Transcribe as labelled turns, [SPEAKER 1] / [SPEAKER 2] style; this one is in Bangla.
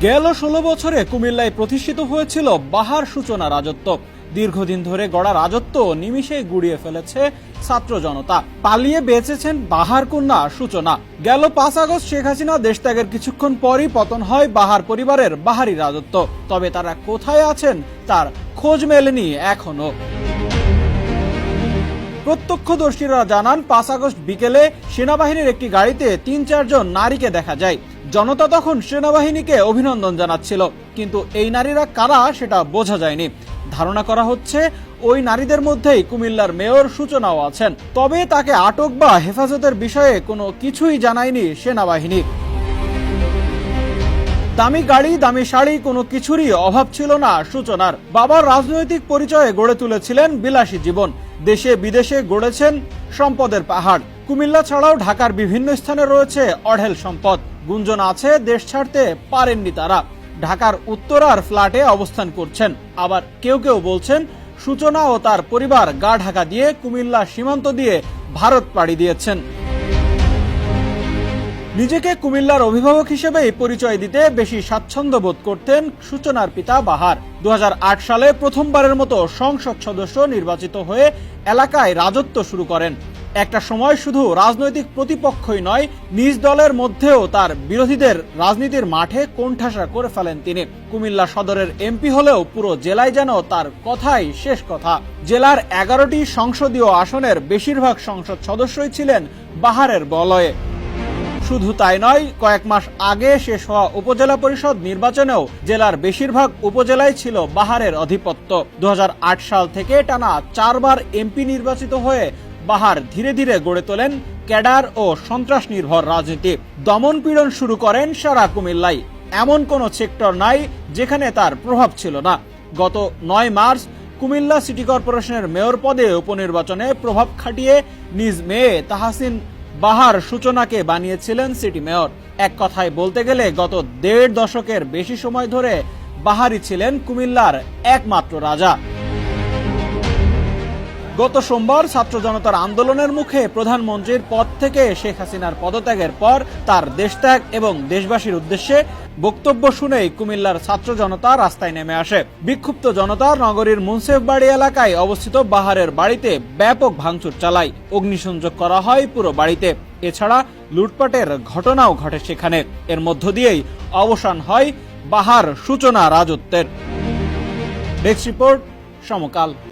[SPEAKER 1] গেল ১৬ বছরে কুমিল্লায় প্রতিষ্ঠিত হয়েছিল বাহার সূচনা রাজত্ব। দীর্ঘদিন ধরে গড়া রাজত্ব নিমিষেই গুড়িয়ে ফেলেছে ছাত্র জনতা। পালিয়ে বেঁচেছেন বাহার কন্যা সূচনা। গেল ৫ আগস্ট শেখ হাসিনা দেশত্যাগের কিছুক্ষণ পরই পতন হয় বাহার পরিবারের বাহারি রাজত্ব। তবে তারা কোথায় আছেন তার খোঁজ মেলেনি এখনো। প্রত্যক্ষদর্শীরা জানান ৫ আগস্ট বিকেলে সেনাবাহিনীর একটি গাড়িতে ৩-৪ জন নারীকে দেখা যায়। জনতা তখন সেনাবাহিনীকে অভিনন্দন জানাচ্ছিল, কিন্তু এই নারীরা কারা সেটা বোঝা যায়নি। ধারণা করা হচ্ছে ওই নারীদের মধ্যেই কুমিল্লার মেয়র সূচনাও আছেন। তবে তাকে আটক বা হেফাজতের বিষয়ে কোনো কিছুই জানায়নি সেনাবাহিনী। দামি গাড়ি, দামি শাড়ি, কোনো কিছুরই অভাব ছিল না সূচনার। বাবার রাজনৈতিক পরিচয়ে গড়ে তুলেছিলেন বিলাসী জীবন। দেশে বিদেশে গড়েছেন সম্পদের পাহাড়। কুমিল্লা ছাড়াও ঢাকার বিভিন্ন স্থানে রয়েছে অঢেল সম্পদ। গুঞ্জন আছে দেশ ছাড়তে পারেননি তারা, ঢাকার উত্তরার ফ্ল্যাটে অবস্থান করছেন। আবার কেউ কেউ বলছেন সূচনা ও তার পরিবার গা ঢাকা দিয়ে কুমিল্লা সীমান্ত দিয়ে ভারত পাড়ি দিয়েছেন। নিজেকে কুমিল্লার অভিভাবক হিসেবেই পরিচয় দিতে বেশি স্বাচ্ছন্দ্য বোধ করতেন সূচনার পিতা বাহার। ২০০৮ সালে প্রথমবারের মতো সংসদ সদস্য নির্বাচিত হয়ে এলাকায় রাজত্ব শুরু করেন। একটা সময় শুধু রাজনৈতিক প্রতিপক্ষই নয়, নিজ দলের মধ্যেও তার বিরোধীদের রাজনীতির মাঠে কোণঠাসা করে ফেলেন তিনি। কুমিল্লা সদরের এমপি হলেও পুরো জেলায় যেন তার কথাই শেষ কথা। জেলার ১১টি সংসদীয় আসনের বেশিরভাগ সংসদ সদস্যই ছিলেন বাহারের বলয়ে। শুধু তাই নয়, কয়েক মাস আগে শেষ হওয়া উপজেলা পরিষদ নির্বাচনেও জেলার বেশিরভাগ উপজেলায় ছিল বাহারের আধিপত্য। ২০০৮ সাল থেকে টানা ৪ বার এমপি নির্বাচিত হয়ে বাহার ধীরে ধীরে গড়ে তোলেন ক্যাডার ও সন্ত্রাস নির্ভর রাজনীতি। দমন পীড়ন শুরু করেন সারা কুমিল্লায়। এমন কোন সেক্টর নাই যেখানে তার প্রভাব ছিল না। গত ৯ মার্চ কুমিল্লা সিটি কর্পোরেশনের মেয়র পদে উপনির্বাচনে প্রভাব খাটিয়ে নিজ মেয়ে তাহসিন বাহার সূচনাকে বানিয়েছিলেন সিটি মেয়র। এক কথায় বলতে গেলে গত ১.৫ দশকের বেশি সময় ধরে বাহারই ছিলেন কুমিল্লার একমাত্র রাজা। গত সোমবার ছাত্র জনতার আন্দোলনের মুখে প্রধানমন্ত্রীর পদ থেকে শেখ হাসিনার পদত্যাগের পর তার দেশত্যাগ এবং দেশবাসীর উদ্দেশ্যে বক্তব্য শুনেই কুমিল্লার ছাত্র জনতা রাস্তায় নেমে আসে। বিক্ষুব্ধ জনতা নগরীর মুন্সেফবাড়ি এলাকায় অবস্থিত বাহারের বাড়িতে ব্যাপক ভাঙচুর চালায়। অগ্নিসংযোগ করা হয় পুরো বাড়িতে। এছাড়া লুটপাটের ঘটনাও ঘটে সেখানে। এর মধ্য দিয়েই অবসান হয় বাহার সূচনা রাজত্বের। ডেস্ক রিপোর্ট, সমকাল।